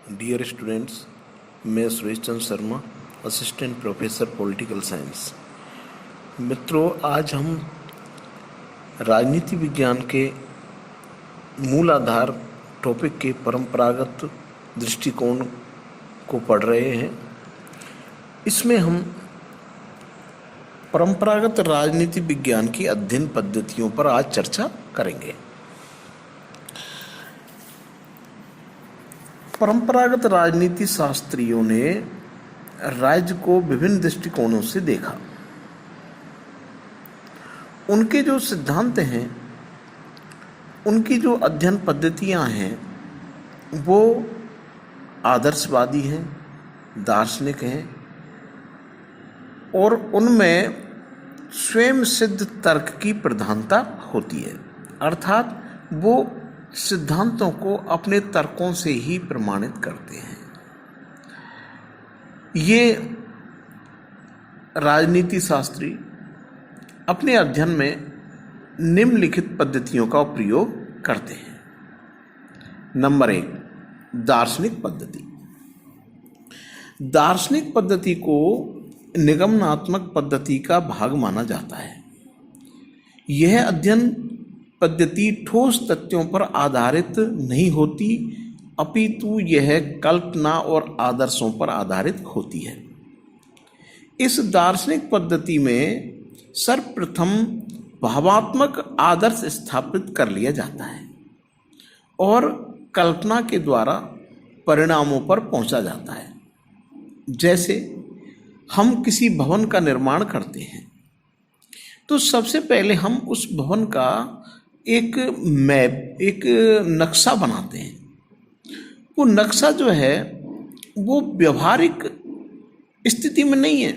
Dear students, मैं Suresh Chandra Sharma, assistant professor political science. मित्रों, आज हम राजनीति विज्ञान के मूल आधार टॉपिक के परंपरागत दृष्टिकोण को पढ़ रहे हैं। इसमें हम परंपरागत राजनीति विज्ञान की अध्ययन पद्धतियों पर आज चर्चा करेंगे। परंपरागत राजनीति शास्त्रियों ने राज्य को विभिन्न दृष्टिकोणों से देखा। उनके जो सिद्धांत हैं, उनकी जो अध्ययन पद्धतियां हैं, वो आदर्शवादी हैं, दार्शनिक हैं और उनमें स्वयं सिद्ध तर्क की प्रधानता होती है। अर्थात वो सिद्धांतों को अपने तर्कों से ही प्रमाणित करते हैं। ये राजनीति शास्त्री अपने अध्ययन में निम्नलिखित पद्धतियों का प्रयोग करते हैं। नंबर 1, दार्शनिक पद्धति। दार्शनिक पद्धति को निगमनात्मक पद्धति का भाग माना जाता है। यह अध्ययन पद्धति ठोस तथ्यों पर आधारित नहीं होती, अपितु यह कल्पना और आदर्शों पर आधारित होती है। इस दार्शनिक पद्धति में सर्वप्रथम भावात्मक आदर्श स्थापित कर लिया जाता है और कल्पना के द्वारा परिणामों पर पहुंचा जाता है। जैसे हम किसी भवन का निर्माण करते हैं तो सबसे पहले हम उस भवन का एक नक्शा बनाते हैं। वो नक्शा जो है वो व्यवहारिक स्थिति में नहीं है,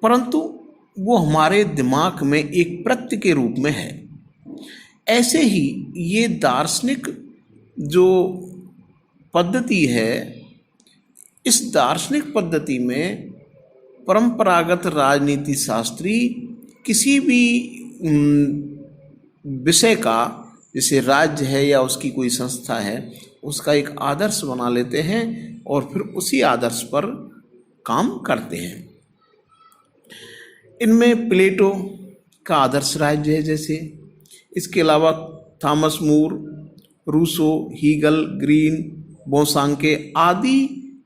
परंतु वो हमारे दिमाग में एक प्रत्यय के रूप में है। ऐसे ही ये दार्शनिक जो पद्धति है, इस दार्शनिक पद्धति में परंपरागत राजनीति शास्त्री किसी भी विषय का, जैसे राज्य है या उसकी कोई संस्था है, उसका एक आदर्श बना लेते हैं और फिर उसी आदर्श पर काम करते हैं। इनमें प्लेटो का आदर्श राज्य है। जैसे इसके अलावा थॉमस मूर, रूसो, हीगल, ग्रीन, बोसांके आदि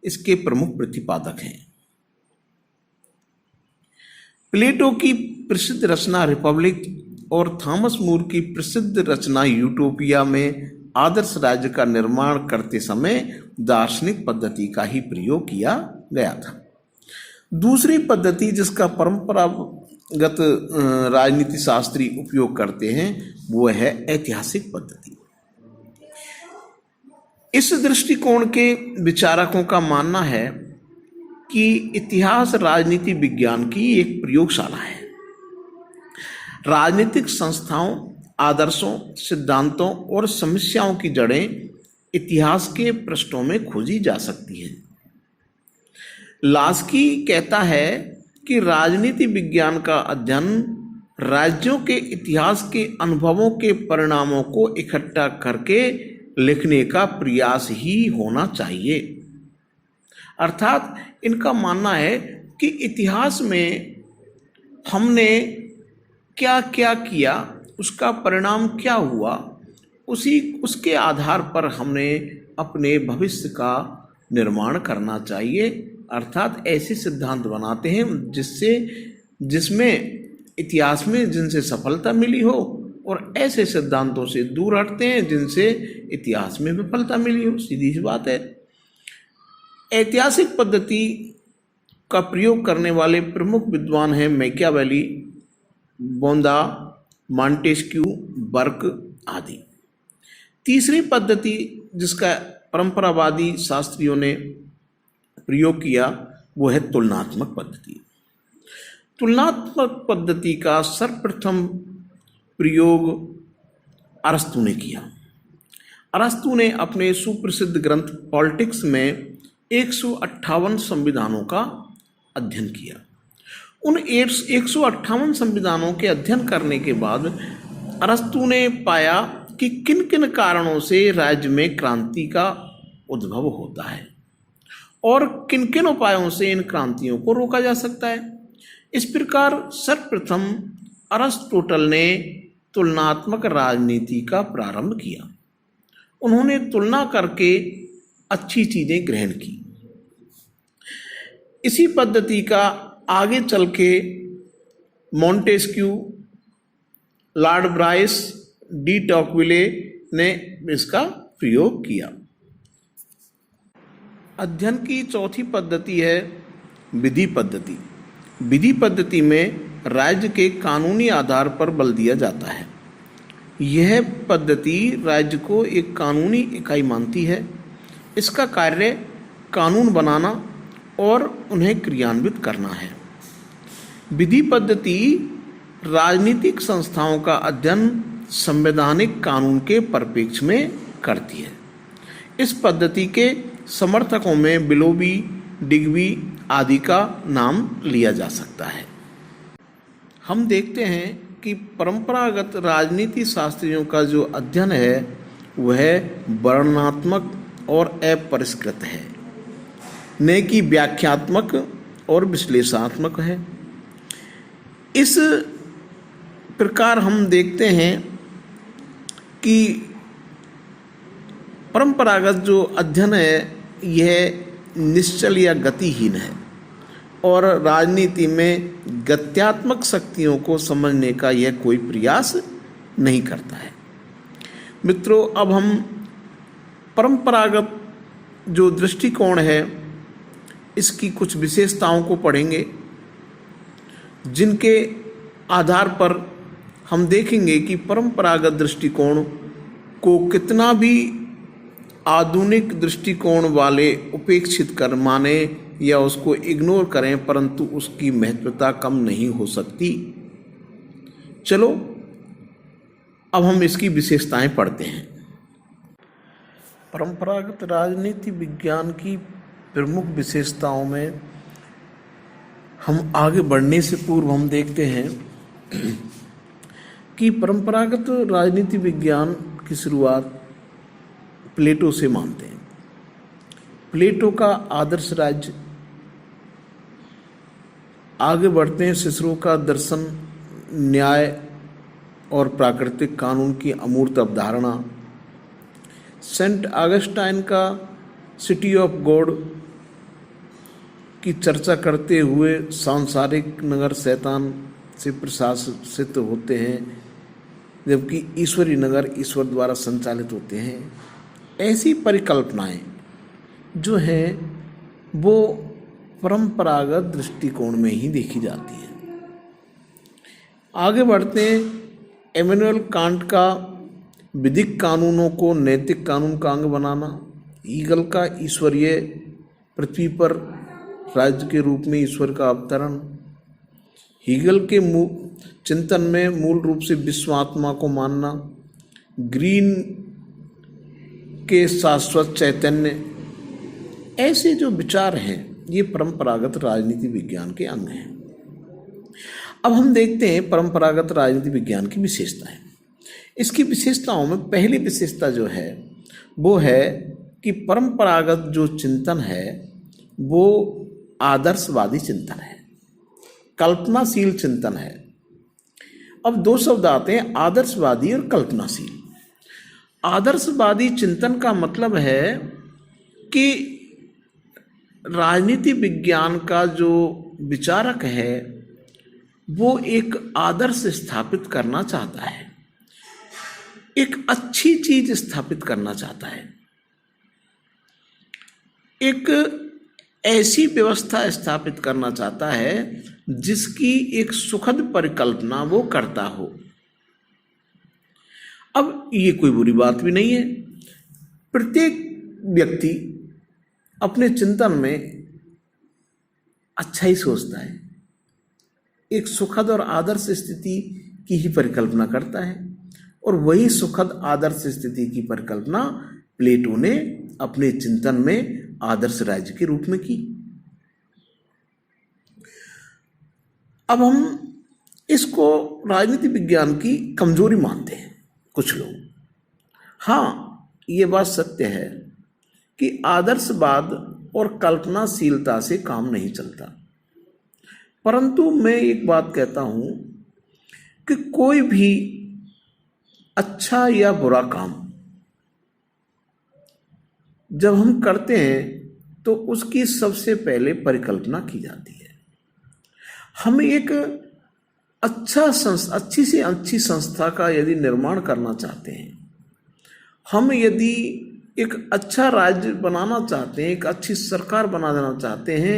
इसके प्रमुख प्रतिपादक हैं। प्लेटो की प्रसिद्ध रचना रिपब्लिक और थॉमस मूर की प्रसिद्ध रचना यूटोपिया में आदर्श राज्य का निर्माण करते समय दार्शनिक पद्धति का ही प्रयोग किया गया था। दूसरी पद्धति जिसका परंपरागत राजनीति शास्त्री उपयोग करते हैं वो है ऐतिहासिक पद्धति। इस दृष्टिकोण के विचारकों का मानना है कि इतिहास राजनीति विज्ञान की एक प्रयोगशाला है। राजनीतिक संस्थाओं, आदर्शों, सिद्धांतों और समस्याओं की जड़ें इतिहास के पृष्ठों में खोजी जा सकती हैं। लास्की कहता है कि राजनीति विज्ञान का अध्ययन राज्यों के इतिहास के अनुभवों के परिणामों को इकट्ठा करके लिखने का प्रयास ही होना चाहिए। अर्थात इनका मानना है कि इतिहास में हमने क्या क्या किया, उसका परिणाम क्या हुआ, उसके आधार पर हमने अपने भविष्य का निर्माण करना चाहिए। अर्थात ऐसे सिद्धांत बनाते हैं जिसमें इतिहास में जिनसे सफलता मिली हो और ऐसे सिद्धांतों से दूर हटते हैं जिनसे इतिहास में विफलता मिली हो। सीधी सी बात है। ऐतिहासिक पद्धति का प्रयोग करने वाले प्रमुख विद्वान हैं मैकियावेली, बोंदा, मॉन्टेस्क्यू, बर्क आदि। तीसरी पद्धति जिसका परंपरावादी शास्त्रियों ने प्रयोग किया वो है तुलनात्मक पद्धति। तुलनात्मक पद्धति का सर्वप्रथम प्रयोग अरस्तु ने किया। अरस्तु ने अपने सुप्रसिद्ध ग्रंथ पॉलिटिक्स में 158 संविधानों का अध्ययन किया। उन 158 संविधानों के अध्ययन करने के बाद अरस्तु ने पाया कि किन किन कारणों से राज्य में क्रांति का उद्भव होता है और किन किन उपायों से इन क्रांतियों को रोका जा सकता है। इस प्रकार सर्वप्रथम अरिस्टोटल ने तुलनात्मक राजनीति का प्रारंभ किया। उन्होंने तुलना करके अच्छी चीजें ग्रहण की। इसी पद्धति का आगे चल के मॉन्टेस्क्यू, लॉर्ड ब्राइस, डी टॉकविले ने इसका प्रयोग किया। अध्ययन की चौथी पद्धति है विधि पद्धति। विधि पद्धति में राज्य के कानूनी आधार पर बल दिया जाता है। यह पद्धति राज्य को एक कानूनी इकाई मानती है। इसका कार्य कानून बनाना और उन्हें क्रियान्वित करना है। विधि पद्धति राजनीतिक संस्थाओं का अध्ययन संवैधानिक कानून के परिप्रेक्ष्य में करती है। इस पद्धति के समर्थकों में बिलोबी, डिग्बी आदि का नाम लिया जा सकता है। हम देखते हैं कि परंपरागत राजनीति शास्त्रियों का जो अध्ययन है वह वर्णनात्मक और अपरिष्कृत है, न कि व्याख्यात्मक और विश्लेषणात्मक है। इस प्रकार हम देखते हैं कि परंपरागत जो अध्ययन है यह निश्चल या गतिहीन है और राजनीति में गत्यात्मक शक्तियों को समझने का यह कोई प्रयास नहीं करता है। मित्रों, अब हम परंपरागत जो दृष्टिकोण है इसकी कुछ विशेषताओं को पढ़ेंगे, जिनके आधार पर हम देखेंगे कि परंपरागत दृष्टिकोण को कितना भी आधुनिक दृष्टिकोण वाले उपेक्षित कर माने या उसको इग्नोर करें, परंतु उसकी महत्वता कम नहीं हो सकती। चलो अब हम इसकी विशेषताएं पढ़ते हैं। परंपरागत राजनीति विज्ञान की प्रमुख विशेषताओं में हम आगे बढ़ने से पूर्व हम देखते हैं कि परंपरागत राजनीति विज्ञान की शुरुआत प्लेटो से मानते हैं। प्लेटो का आदर्श राज्य, आगे बढ़ते हैं सिसरो का दर्शन, न्याय और प्राकृतिक कानून की अमूर्त अवधारणा, सेंट ऑगस्टाइन का सिटी ऑफ गॉड की चर्चा करते हुए सांसारिक नगर शैतान से प्रशासित होते हैं जबकि ईश्वरी नगर ईश्वर द्वारा संचालित होते हैं। ऐसी परिकल्पनाएं जो हैं वो परंपरागत दृष्टिकोण में ही देखी जाती है। आगे बढ़ते हैं, इमैनुअल कांट का विधिक कानूनों को नैतिक कानून का अंग बनाना, हीगल का ईश्वरीय पृथ्वी पर राज्य के रूप में ईश्वर का अवतरण, हीगल के चिंतन में मूल रूप से विश्वात्मा को मानना, ग्रीन के शाश्वत चैतन्य, ऐसे जो विचार हैं ये परंपरागत राजनीति विज्ञान के अंग हैं। अब हम देखते हैं परंपरागत राजनीति विज्ञान की विशेषताएं। इसकी विशेषताओं में पहली विशेषता जो है वो है कि परंपरागत जो चिंतन है वो आदर्शवादी चिंतन है, कल्पनाशील चिंतन है। अब दो शब्द आते हैं, आदर्शवादी और कल्पनाशील। आदर्शवादी चिंतन का मतलब है कि राजनीति विज्ञान का जो विचारक है वो एक आदर्श स्थापित करना चाहता है, एक अच्छी चीज स्थापित करना चाहता है, एक ऐसी व्यवस्था स्थापित करना चाहता है जिसकी एक सुखद परिकल्पना वो करता हो। अब ये कोई बुरी बात भी नहीं है। प्रत्येक व्यक्ति अपने चिंतन में अच्छा ही सोचता है, एक सुखद और आदर्श स्थिति की ही परिकल्पना करता है और वही सुखद आदर्श स्थिति की परिकल्पना प्लेटो ने अपने चिंतन में आदर्श राज्य के रूप में की। अब हम इसको राजनीति विज्ञान की कमजोरी मानते हैं कुछ लोग। हाँ, ये बात सत्य है कि आदर्शवाद और कल्पनाशीलता से काम नहीं चलता। परंतु मैं एक बात कहता हूं कि कोई भी अच्छा या बुरा काम जब हम करते हैं तो उसकी सबसे पहले परिकल्पना की जाती है। हम एक अच्छी से अच्छी संस्था का यदि निर्माण करना चाहते हैं, हम यदि एक अच्छा राज्य बनाना चाहते हैं, एक अच्छी सरकार बना देना चाहते हैं,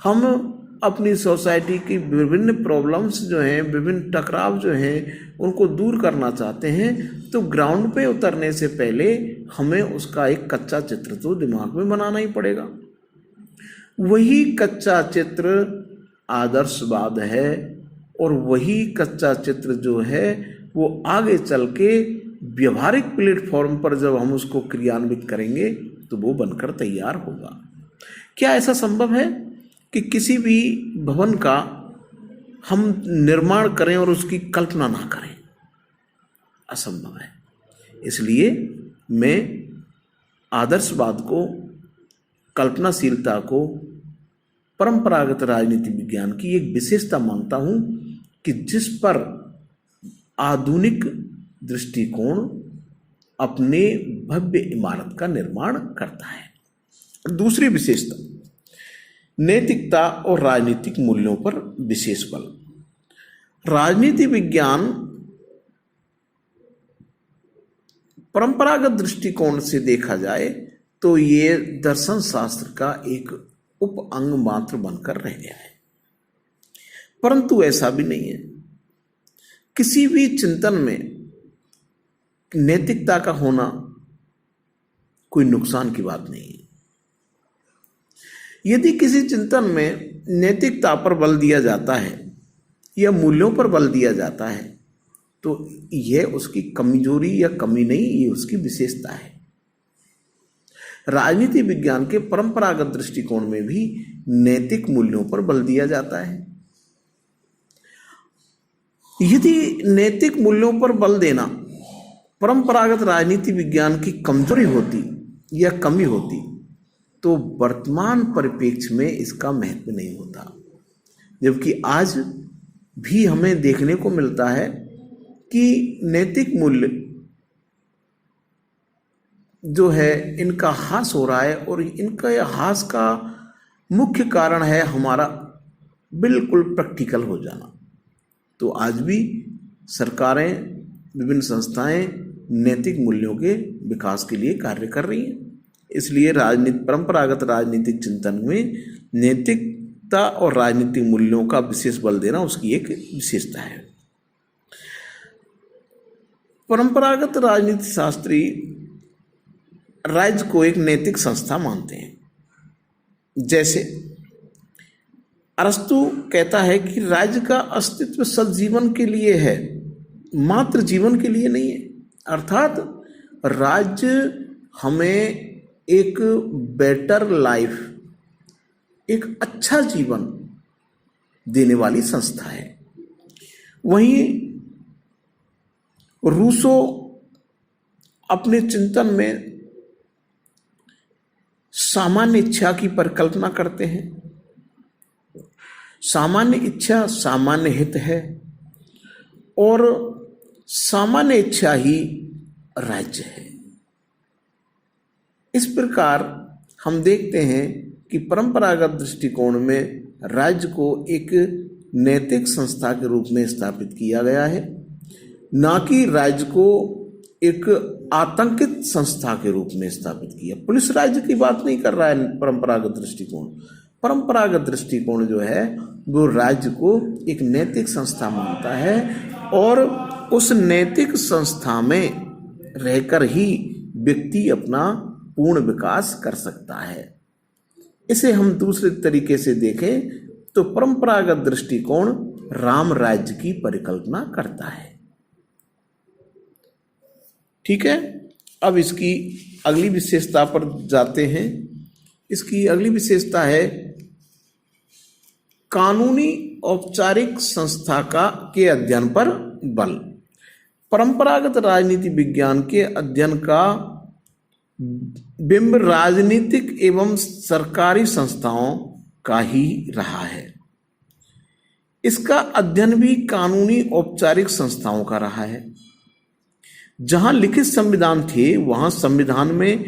हम अपनी सोसाइटी की विभिन्न प्रॉब्लम्स जो हैं, विभिन्न टकराव जो हैं, उनको दूर करना चाहते हैं, तो ग्राउंड पे उतरने से पहले हमें उसका एक कच्चा चित्र तो दिमाग में बनाना ही पड़ेगा। वही कच्चा चित्र आदर्शवाद है और वही कच्चा चित्र जो है वो आगे चल के व्यवहारिक प्लेटफॉर्म पर जब हम उसको क्रियान्वित करेंगे तो वो बनकर तैयार होगा। क्या ऐसा संभव है कि किसी भी भवन का हम निर्माण करें और उसकी कल्पना ना करें? असंभव है। इसलिए मैं आदर्शवाद को, कल्पनाशीलता को परंपरागत राजनीति विज्ञान की एक विशेषता मानता हूं कि जिस पर आधुनिक दृष्टिकोण अपने भव्य इमारत का निर्माण करता है। दूसरी विशेषता, नैतिकता और राजनीतिक मूल्यों पर विशेष बल। राजनीति विज्ञान परंपरागत दृष्टिकोण से देखा जाए तो ये दर्शन शास्त्र का एक उप अंग मात्र बनकर रह गया है, परंतु ऐसा भी नहीं है। किसी भी चिंतन में नैतिकता का होना कोई नुकसान की बात नहीं है। यदि किसी चिंतन में नैतिकता पर बल दिया जाता है या मूल्यों पर बल दिया जाता है तो यह उसकी कमजोरी या कमी नहीं, ये उसकी विशेषता है। राजनीति विज्ञान के परंपरागत दृष्टिकोण में भी नैतिक मूल्यों पर बल दिया जाता है। यदि नैतिक मूल्यों पर बल देना परंपरागत राजनीति विज्ञान की कमजोरी होती या कमी होती तो वर्तमान परिप्रेक्ष्य में इसका महत्व नहीं होता। जबकि आज भी हमें देखने को मिलता है कि नैतिक मूल्य जो है इनका ह्रास हो रहा है और इनका ह्रास का मुख्य कारण है हमारा बिल्कुल प्रैक्टिकल हो जाना। तो आज भी सरकारें, विभिन्न संस्थाएं नैतिक मूल्यों के विकास के लिए कार्य कर रही हैं। इसलिए परंपरागत राजनीतिक चिंतन में नैतिकता और राजनीतिक मूल्यों का विशेष बल देना उसकी एक विशेषता है। परंपरागत राजनीति शास्त्री राज्य को एक नैतिक संस्था मानते हैं। जैसे अरस्तु कहता है कि राज्य का अस्तित्व सद्जीवन के लिए है, मात्र जीवन के लिए नहीं है। अर्थात राज्य हमें एक बेटर लाइफ, एक अच्छा जीवन देने वाली संस्था है। वहीं रूसो अपने चिंतन में सामान्य इच्छा की परिकल्पना करते हैं। सामान्य इच्छा सामान्य हित है और सामान्य इच्छा ही राज्य है। इस प्रकार हम देखते हैं कि परंपरागत दृष्टिकोण में राज्य को एक नैतिक संस्था के रूप में स्थापित किया गया है, ना कि राज्य को एक आतंकित संस्था के रूप में स्थापित किया। पुलिस राज्य की बात नहीं कर रहा है परंपरागत दृष्टिकोण। परंपरागत दृष्टिकोण जो है वो राज्य को एक नैतिक संस्था मानता है और उस नैतिक संस्था में रहकर ही व्यक्ति अपना पूर्ण विकास कर सकता है। इसे हम दूसरे तरीके से देखें तो परंपरागत दृष्टिकोण राम राज्य की परिकल्पना करता है। ठीक है, अब इसकी अगली विशेषता पर जाते हैं। इसकी अगली विशेषता है कानूनी औपचारिक संस्था के अध्ययन पर बल। परंपरागत राजनीति विज्ञान के अध्ययन का बिंब राजनीतिक एवं सरकारी संस्थाओं का ही रहा है। इसका अध्ययन भी कानूनी औपचारिक संस्थाओं का रहा है। जहां लिखित संविधान थे वहां संविधान में,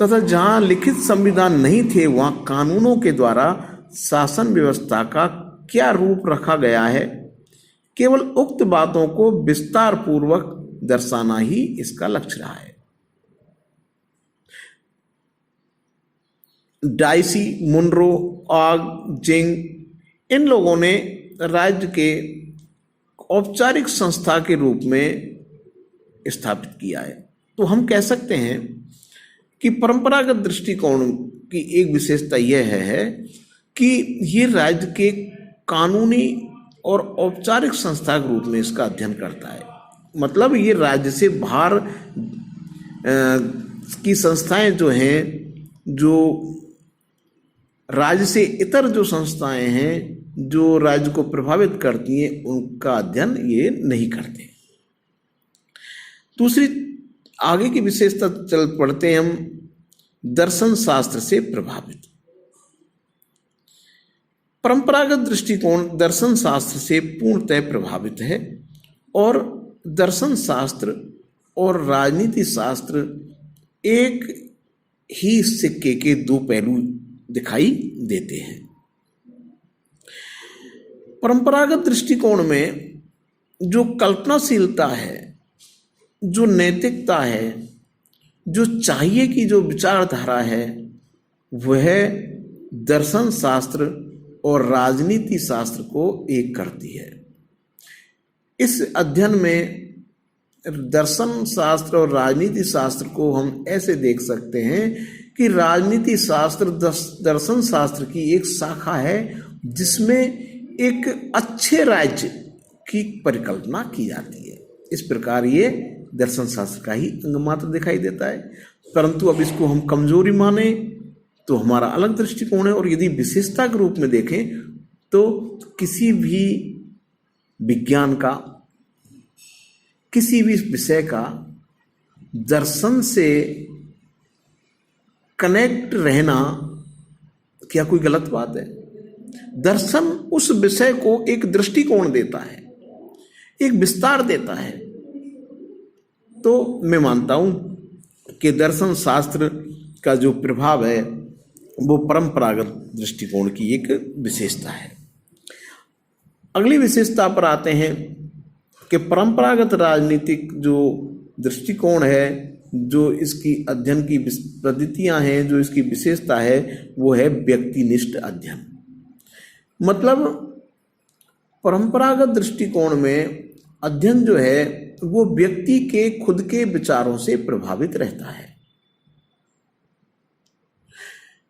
तथा जहां लिखित संविधान नहीं थे वहां कानूनों के द्वारा शासन व्यवस्था का क्या रूप रखा गया है, केवल उक्त बातों को विस्तार पूर्वक दर्शाना ही इसका लक्ष्य रहा है। डाइसी, मुनरो, आग, जिंग, इन लोगों ने राज्य के औपचारिक संस्था के रूप में स्थापित किया है। तो हम कह सकते हैं कि परंपरागत दृष्टिकोण की एक विशेषता यह है कि ये राज्य के कानूनी और औपचारिक संस्था के रूप में इसका अध्ययन करता है। मतलब ये राज्य से बाहर की संस्थाएं जो हैं, जो राज्य से इतर जो संस्थाएं हैं जो राज्य को प्रभावित करती हैं, उनका अध्ययन ये नहीं करते। दूसरी आगे की विशेषता चल पढ़ते हैं हम, दर्शन शास्त्र से प्रभावित। परंपरागत दृष्टिकोण दर्शन शास्त्र से पूर्णतः प्रभावित है और दर्शन शास्त्र और राजनीति शास्त्र एक ही सिक्के के दो पहलू दिखाई देते हैं। परंपरागत दृष्टिकोण में जो कल्पनाशीलता है, जो नैतिकता है, जो चाहिए की जो विचारधारा है, वह दर्शन शास्त्र और राजनीति शास्त्र को एक करती है। इस अध्ययन में दर्शन शास्त्र और राजनीति शास्त्र को हम ऐसे देख सकते हैं कि राजनीति शास्त्र दर्शन शास्त्र की एक शाखा है जिसमें एक अच्छे राज्य की परिकल्पना की जाती है। इस प्रकार ये दर्शन शास्त्र का ही अंग मात्र दिखाई देता है। परंतु अब इसको हम कमजोरी माने तो हमारा अलग दृष्टिकोण है, और यदि विशेषता के रूप में देखें तो किसी भी विज्ञान का, किसी भी विषय का दर्शन से कनेक्ट रहना क्या कोई गलत बात है? दर्शन उस विषय को एक दृष्टिकोण देता है, एक विस्तार देता है। तो मैं मानता हूं कि दर्शन शास्त्र का जो प्रभाव है वो परंपरागत दृष्टिकोण की एक विशेषता है। अगली विशेषता पर आते हैं कि परंपरागत राजनीतिक जो दृष्टिकोण है, जो इसकी अध्ययन की पद्धतियां हैं, जो इसकी विशेषता है, वो है व्यक्तिनिष्ठ अध्ययन। मतलब परंपरागत दृष्टिकोण में अध्ययन जो है वो व्यक्ति के खुद के विचारों से प्रभावित रहता है।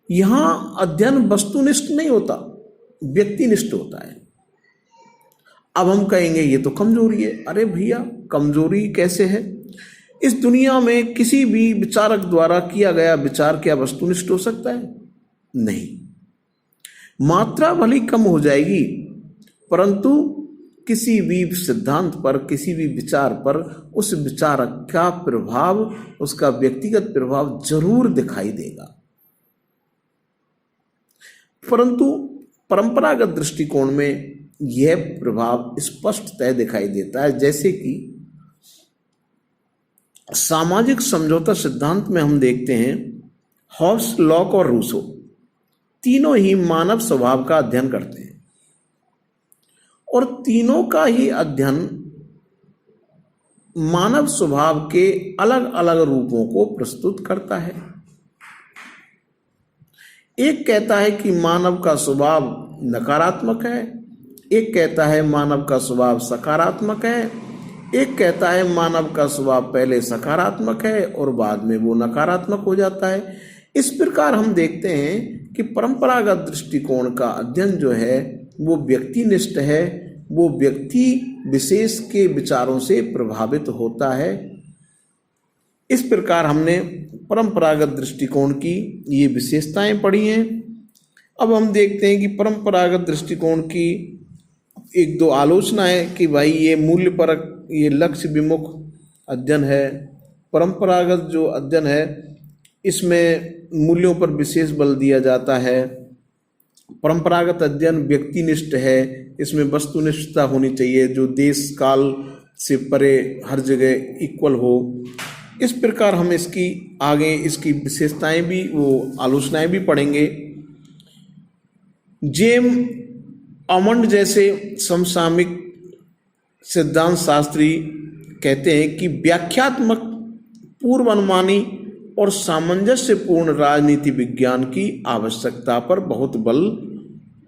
यहां अध्ययन वस्तुनिष्ठ नहीं होता, व्यक्तिनिष्ठ होता है। अब हम कहेंगे ये तो कमजोरी है। अरे भैया, कमजोरी कैसे है? इस दुनिया में किसी भी विचारक द्वारा किया गया विचार क्या वस्तुनिष्ठ हो सकता है? नहीं। मात्रा भली कम हो जाएगी, परंतु किसी भी सिद्धांत पर, किसी भी विचार पर उस विचारक का प्रभाव, उसका व्यक्तिगत प्रभाव जरूर दिखाई देगा। परंतु परंपरागत दृष्टिकोण में यह प्रभाव स्पष्टतः दिखाई देता है। जैसे कि सामाजिक समझौता सिद्धांत में हम देखते हैं, हॉब्स, लॉक और रूसो तीनों ही मानव स्वभाव का अध्ययन करते हैं, और तीनों का ही अध्ययन मानव स्वभाव के अलग अलग रूपों को प्रस्तुत करता है। एक कहता है कि मानव का स्वभाव नकारात्मक है, एक कहता है मानव का स्वभाव सकारात्मक है, एक कहता है मानव का स्वभाव पहले सकारात्मक है और बाद में वो नकारात्मक हो जाता है। इस प्रकार हम देखते हैं कि परंपरागत दृष्टिकोण का अध्ययन जो है वो व्यक्तिनिष्ठ है, वो व्यक्ति विशेष के विचारों से प्रभावित होता है। इस प्रकार हमने परंपरागत दृष्टिकोण की ये विशेषताएं पढ़ी हैं। अब हम देखते हैं कि परंपरागत दृष्टिकोण की एक दो आलोचना है कि भाई ये मूल्य परक, ये लक्ष्य विमुख अध्ययन है। परंपरागत जो अध्ययन है इसमें मूल्यों पर विशेष बल दिया जाता है। परंपरागत अध्ययन व्यक्तिनिष्ठ है, इसमें वस्तुनिष्ठता होनी चाहिए जो देश काल से परे हर जगह इक्वल हो। इस प्रकार हम इसकी आगे इसकी विशेषताएं भी, वो आलोचनाएं भी पढ़ेंगे। जेम अमंड जैसे समसामयिक सिद्धांत शास्त्री कहते हैं कि व्याख्यात्मक, पूर्व अनुमानी और सामंजस्यपूर्ण राजनीति विज्ञान की आवश्यकता पर बहुत बल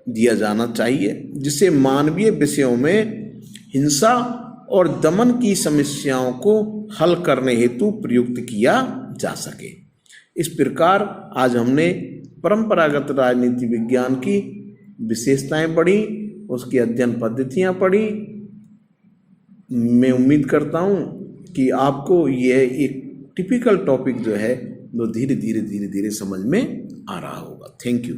दिया जाना चाहिए, जिसे मानवीय विषयों में हिंसा और दमन की समस्याओं को हल करने हेतु प्रयुक्त किया जा सके। इस प्रकार आज हमने परंपरागत राजनीति विज्ञान की विशेषताएं पढ़ी, उसकी अध्ययन पद्धतियां पढ़ी। मैं उम्मीद करता हूं कि आपको यह एक टिपिकल टॉपिक जो है वो धीरे धीरे समझ में आ रहा होगा। Thank you.